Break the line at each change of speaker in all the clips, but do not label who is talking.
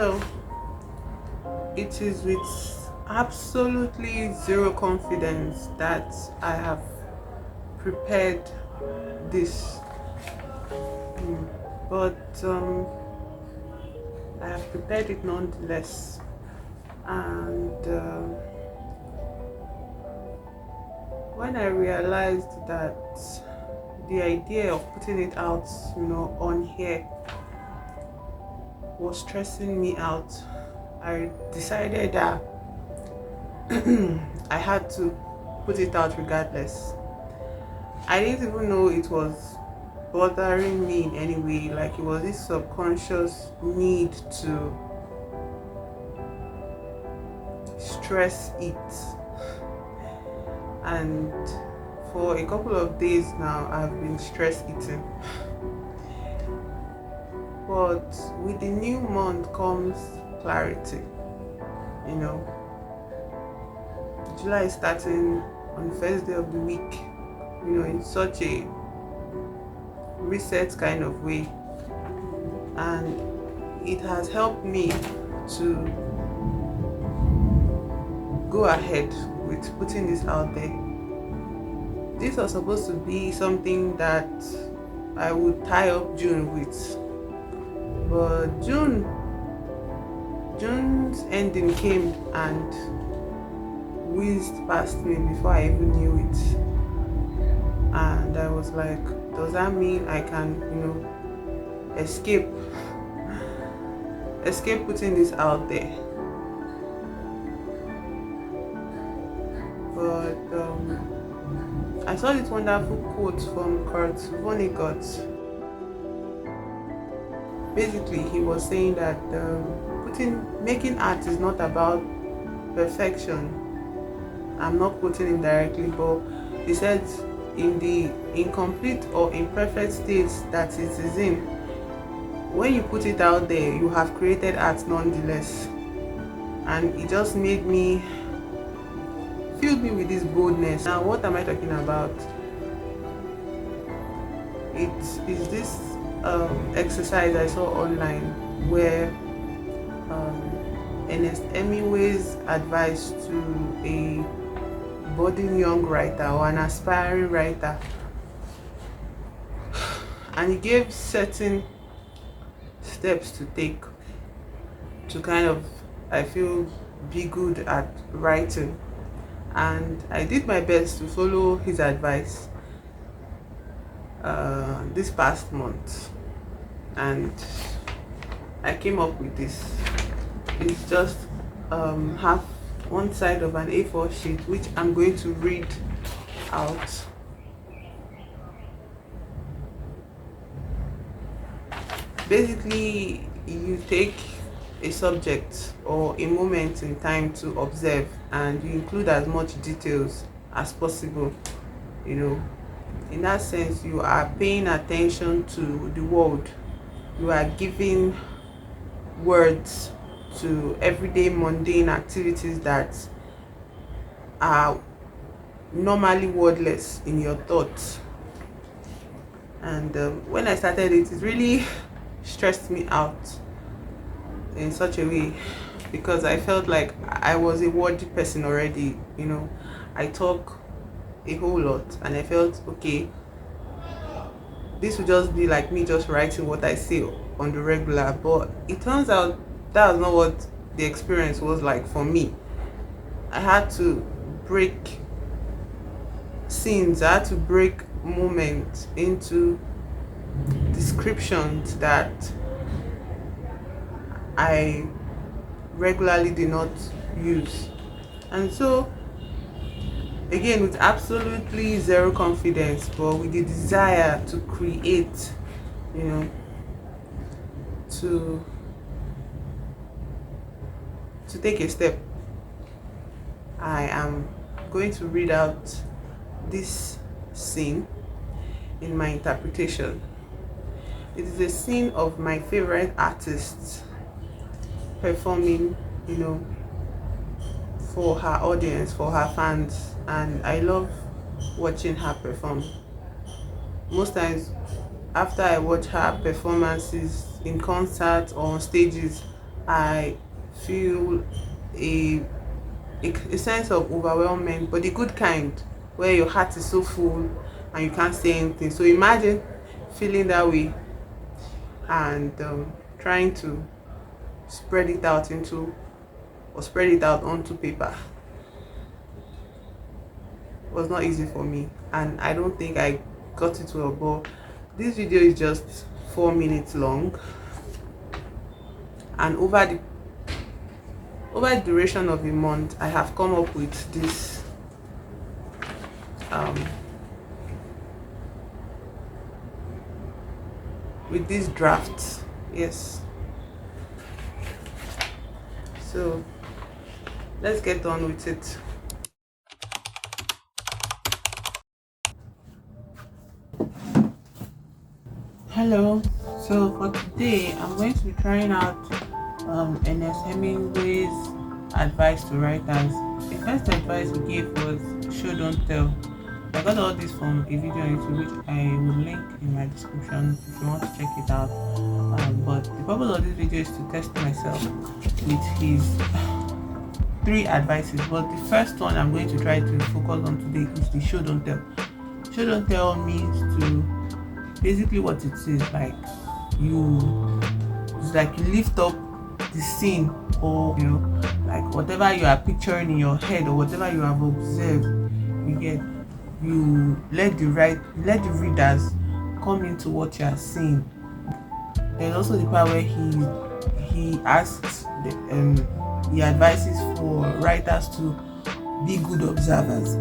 Well, it is with absolutely zero confidence that I have prepared this. But I have prepared it nonetheless. And when I realized that the idea of putting it out, on here was stressing me out, I decided that I had to put it out regardless. I didn't even know it was bothering me in any way. Like, it was this subconscious need to stress it. And for a couple of days now, I've been stress eating. But with the new month comes clarity. July is starting on the first day of the week, in such a reset kind of way. And it has helped me to go ahead with putting this out there. This was supposed to be something that I would tie up June with, but June's ending came and whizzed past me before I even knew it. And I was like, does that mean I can, escape putting this out there? But I saw this wonderful quote from Kurt Vonnegut. Basically, he was saying that making art is not about perfection. I'm not quoting him directly, but he said, in the incomplete or imperfect state that it is in, when you put it out there, you have created art nonetheless. And it just filled me with this boldness. Now, what am I talking about? It is this exercise I saw online where Ernest Hemmingway's advice to a budding young writer or an aspiring writer, and he gave certain steps to take to kind of, I feel, be good at writing. And I did my best to follow his advice this past month, and I came up with this. It's just half one side of an A4 sheet, which I'm going to read out. Basically, you take a subject or a moment in time to observe, and you include as much details as possible. In that sense, you are paying attention to the world. You are giving words to everyday mundane activities that are normally wordless in your thoughts. And when I started it really stressed me out in such a way, because I felt like I was a wordy person already. I talk a whole lot, and I felt, okay, this would just be like me just writing what I say on the regular. But it turns out that was not what the experience was like for me. I had to break scenes, I had to break moments into descriptions that I regularly did not use. And so, again, with absolutely zero confidence, but with the desire to create, to take a step, I am going to read out this scene in my interpretation. It is a scene of my favorite artist performing, for her audience, for her fans, and I love watching her perform. Most times, after I watch her performances in concerts or on stages, I feel a, a sense of overwhelmment, but the good kind, where your heart is so full and you can't say anything. So imagine feeling that way and trying to spread it out into or spread it out onto paper. It was not easy for me, and I don't think I got it well. But this video is just 4 minutes long, and over the duration of a month, I have come up with this draft. Yes, so let's get on with it. Hello, so for today I'm going to be trying out Ernest Hemmingway's advice to writers. The first advice he gave was show don't tell. I got all this from a video on YouTube, which I will link in my description if you want to check it out. But the purpose of this video is to test myself with his 3 advices. But the first one I'm going to try to focus on today is the show don't tell. Show don't tell means to basically what it is like it's like you lift up the scene, or like whatever you are picturing in your head or whatever you have observed, you let the readers come into what you are seeing. There's also the part where he asks he advises for writers to be good observers.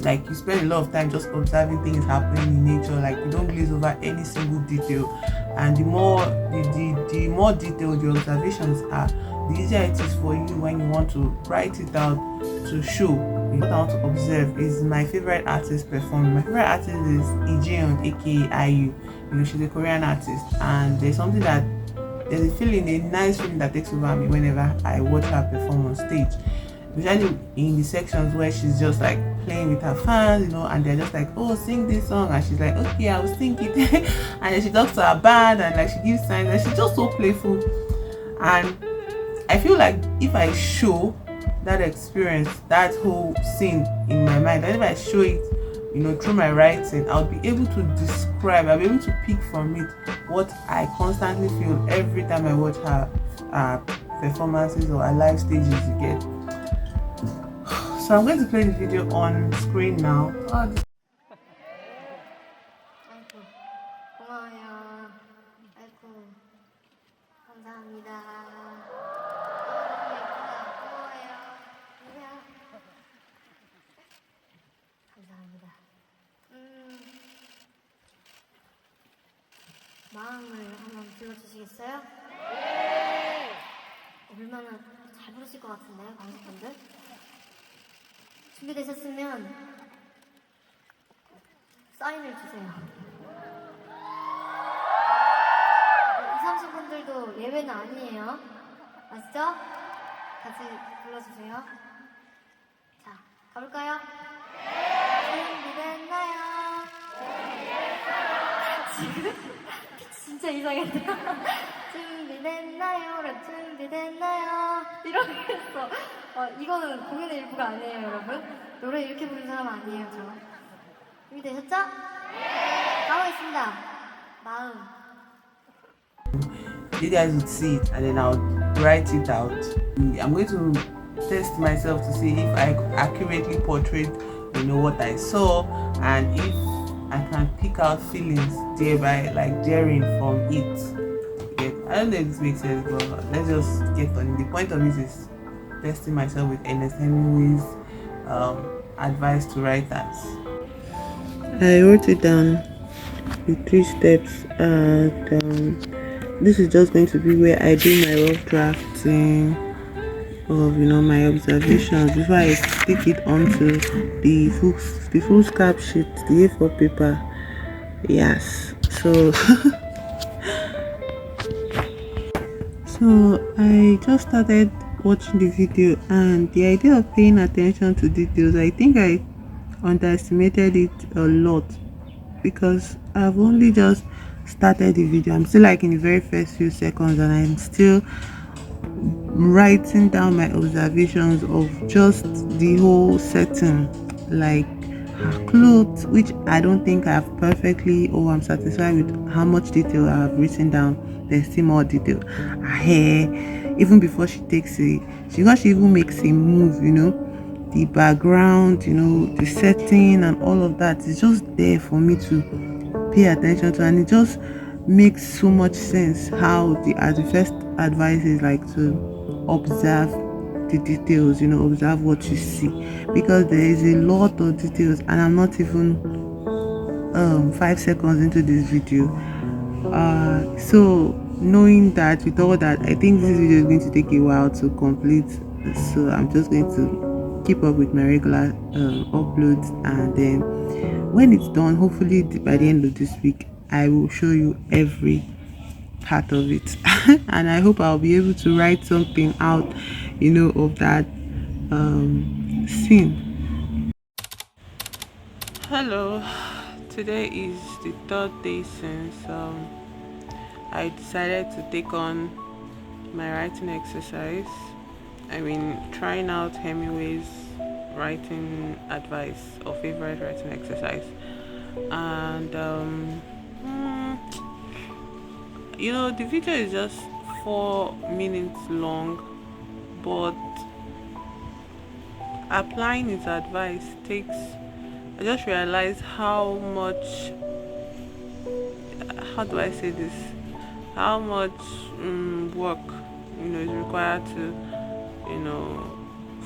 Like you spend a lot of time just observing things happening in nature, like you don't glaze over any single detail, and the more detailed your observations are, the easier it is for you when you want to write it out to show. What I want to observe is my favorite artist performing. My favorite artist is Ijeon, aka IU. She's a Korean artist, and there's a nice feeling that takes over me whenever I watch her perform on stage. Especially in the sections where she's just like playing with her fans, and they're just like, oh, sing this song, and she's like, okay, I will sing it. And then she talks to her band and like she gives signs, and she's just so playful. And I feel like if I show that experience, that whole scene in my mind, and if I show it, through my writing, I'll be able to describe, I'll be able to pick from it what I constantly feel every time I watch her performances or her live stages you get. So I'm going to play the video on screen now.
아이고, 고마워요. 아이고, 감사합니다. 너무 예쁘다. 고마워요. 안녕. 감사합니다. 마음을 한번 들어주시겠어요? 네! 얼마나 잘 부르실 것 같은데, 관객분들? 준비되셨으면 사인을 주세요. 20, 30분들도 예외는 아니에요. 아시죠? 같이 불러주세요. 자, 가볼까요? 준비됐나요? 지금? 진짜 이상했다. 준비됐나요? 준비됐나요? 이렇게 했어. 이거는 공연의 일부가 아니에요, 여러분. 노래 이렇게 부르는 사람 아니에요, 저. 준비되셨죠? 네! 가보겠습니다. 마음.
You guys would see it and then I would write it out. I'm going to test myself to see if I accurately portrayed, what I saw, and if I can pick out feelings thereby, like daring from it. Yeah, I don't know if this makes sense, but let's just get on it. The point of this is testing myself with Ernest Hemmingway's advice to writers. I wrote it down in 3 steps, and this is just going to be where I do my rough drafting of my observations before I stick it onto the foolscap sheet, the A4 paper. Yes, so so I just started watching the video, and the idea of paying attention to details, I think I underestimated it a lot, because I've only just started the video. I'm still like in the very first few seconds, and I'm still writing down my observations of just the whole setting, like her clothes, which I don't think I've perfectly, or I'm satisfied with how much detail I've written down. There's still more detail. Her hair, even before she takes it, she even makes a move, the background, the setting and all of that is just there for me to pay attention to, and it just makes so much sense how the first advice is like to observe the details, observe what you see, because there is a lot of details, and I'm not even 5 seconds into this video. So knowing that, with all that, I think this video is going to take a while to complete, so I'm just going to keep up with my regular uploads, and then when it's done, hopefully by the end of this week, I will show you every part of it. And I hope I'll be able to write something out, of that scene. Hello, today is the third day since I decided to take on my writing exercise. I mean, trying out Hemingway's writing advice or favorite writing exercise, and the video is just 4 minutes long, but applying his advice takes, I just realized how much, how do I say this, how much work is required to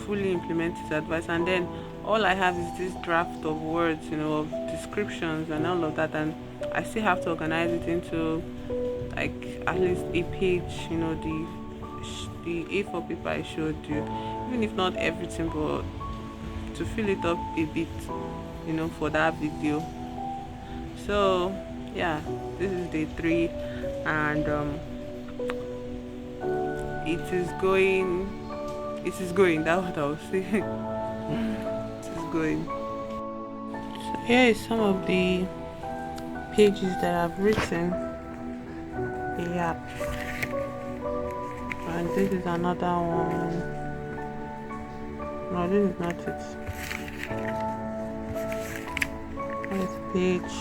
fully implement his advice. And then all I have is this draft of words, of descriptions and all of that, and I still have to organize it into like at least a page, the A4 paper I showed you, even if not everything, but to fill it up a bit, for that video. So yeah, this is day 3, and it is going, that's what I was saying. It is going. So here is some of the pages that I've written. Yeah, and this is another one. No, this is not it. Here's a page.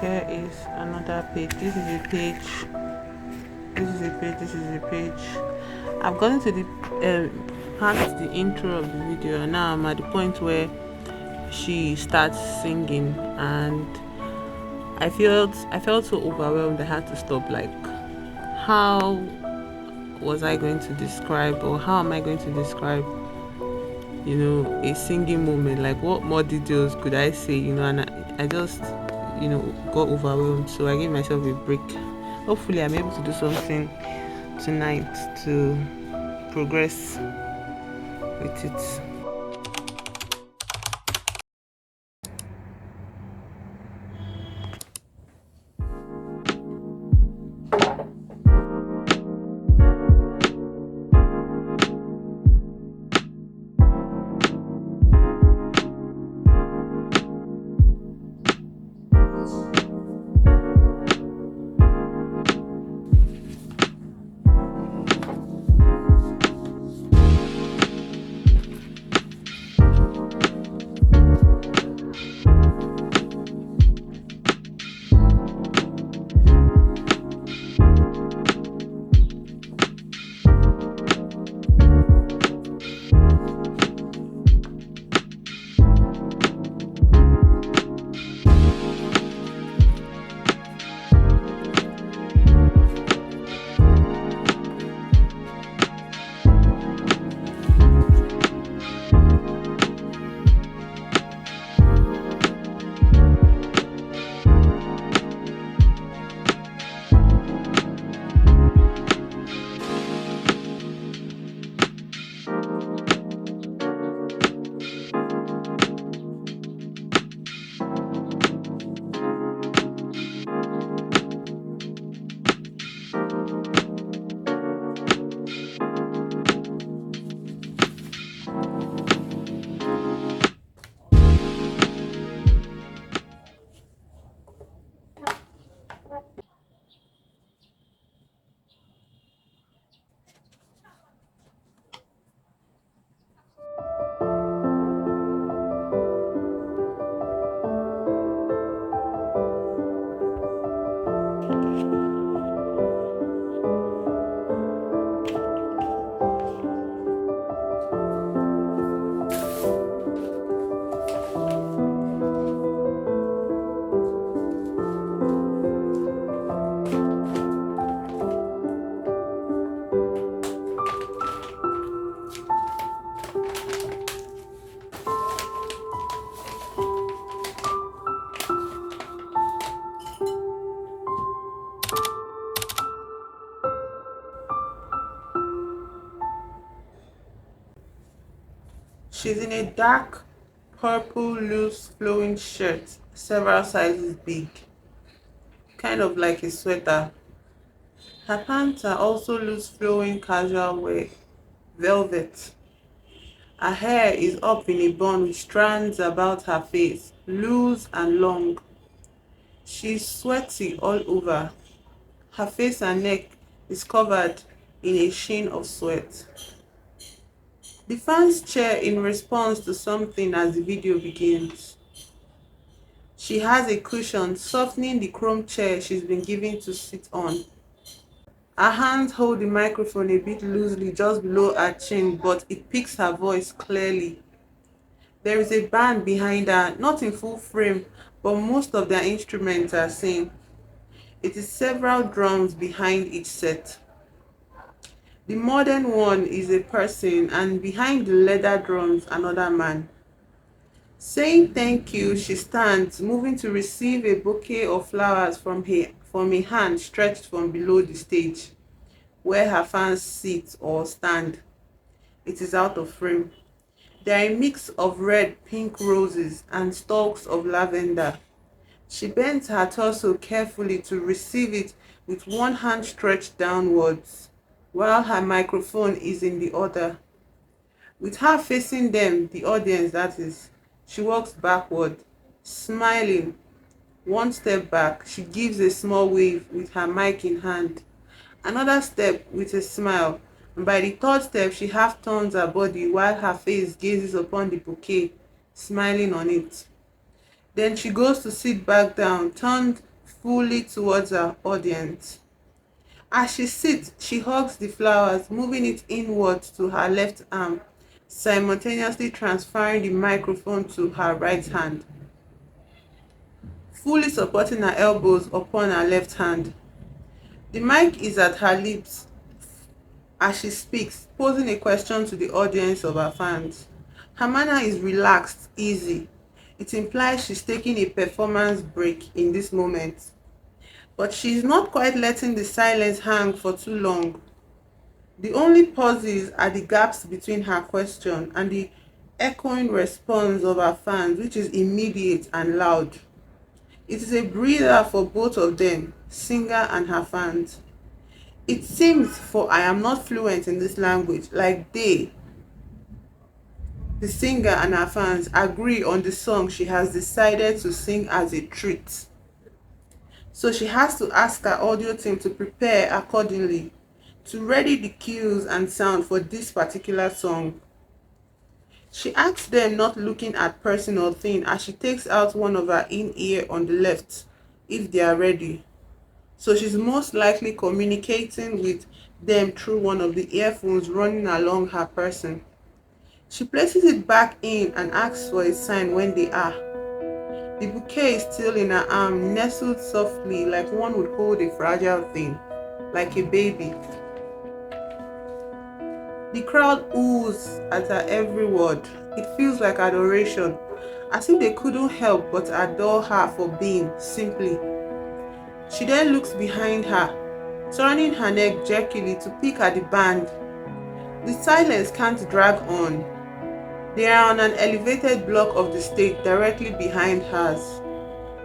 Here is another page. This is a page. This is a page. This is a page. I've gotten to the past the intro of the video, and now I'm at the point where she starts singing, and I felt so overwhelmed I had to stop. Like, how was I going to describe, or how am I going to describe a singing moment? Like, what more details could I say? And I just got overwhelmed, so I gave myself a break. Hopefully I'm able to do something tonight to progress with it. She's in a dark purple loose flowing shirt, several sizes big, kind of like a sweater. Her pants are also loose flowing casual wear, velvet. Her hair is up in a bun with strands about her face, loose and long. She's sweaty all over. Her face and neck is covered in a sheen of sweat. The fans cheer in response to something as the video begins. She has a cushion softening the chrome chair she's been given to sit on. Her hands hold the microphone a bit loosely just below her chin, but it picks her voice clearly. There is a band behind her, not in full frame, but most of their instruments are seen. It is several drums behind each set. The modern one is a person, and behind the leather drums, another man. Saying thank you, she stands, moving to receive a bouquet of flowers from a hand stretched from below the stage, where her fans sit or stand. It is out of frame. They are a mix of red, pink roses and stalks of lavender. She bends her torso carefully to receive it with one hand stretched downwards, while her microphone is in the other. With her facing them, the audience that is, she walks backward, smiling. One step back, she gives a small wave with her mic in hand. Another step with a smile, and by the third step, she half turns her body while her face gazes upon the bouquet, smiling on it. Then she goes to sit back down, turned fully towards her audience. As she sits, she hugs the flowers, moving it inwards to her left arm, simultaneously transferring the microphone to her right hand, fully supporting her elbows upon her left hand. The mic is at her lips as she speaks, posing a question to the audience of her fans. Her manner is relaxed, easy. It implies she's taking a performance break in this moment. But she's not quite letting the silence hang for too long. The only pauses are the gaps between her question and the echoing response of her fans, which is immediate and loud. It is a breather for both of them, singer and her fans. It seems, for I am not fluent in this language, like they, the singer and her fans, agree on the song she has decided to sing as a treat. So she has to ask her audio team to prepare accordingly, to ready the cues and sound for this particular song. She asks them not looking at person or thing as she takes out one of her in-ear on the left, if they are ready. So she's most likely communicating with them through one of the earphones running along her person. She places it back in and asks for a sign when they are. The bouquet is still in her arm, nestled softly like one would hold a fragile thing, like a baby. The crowd oos at her every word. It feels like adoration, as if they couldn't help but adore her for being, simply. She then looks behind her, turning her neck jerkily to peek at the band. The silence can't drag on. They are on an elevated block of the stage directly behind hers,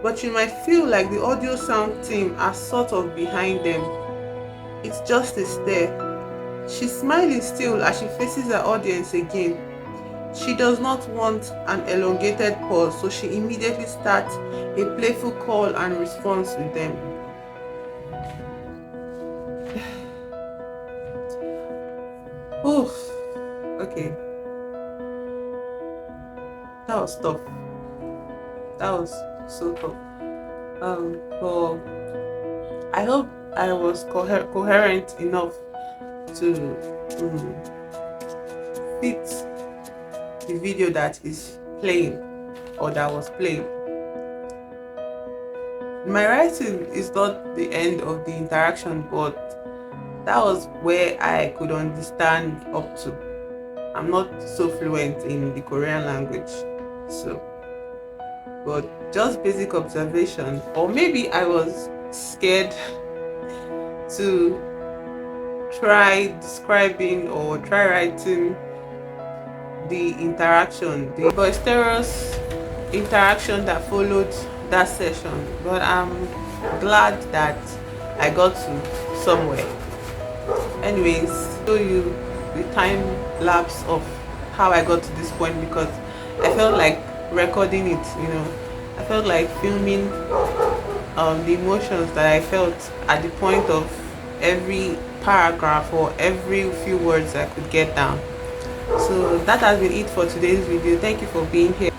but you might feel like the audio sound team are sort of behind them. It's just a stare. She's smiling still as she faces her audience again. She does not want an elongated pause, so she immediately starts a playful call and response with them. Oof. Okay. That was tough. That was so tough. But I hope I was coherent enough to fit the video that is playing or that was playing. My writing is not the end of the interaction, but that was where I could understand up to. I'm not so fluent in the Korean language, so, but just basic observation, or maybe I was scared to try describing or try writing the interaction, the boisterous interaction that followed that session, but I'm glad that I got to somewhere. Anyways, show you the time lapse of how I got to this point, because I felt like recording it, I felt like filming the emotions that I felt at the point of every paragraph or every few words I could get down. So that has been it for today's video. Thank you for being here.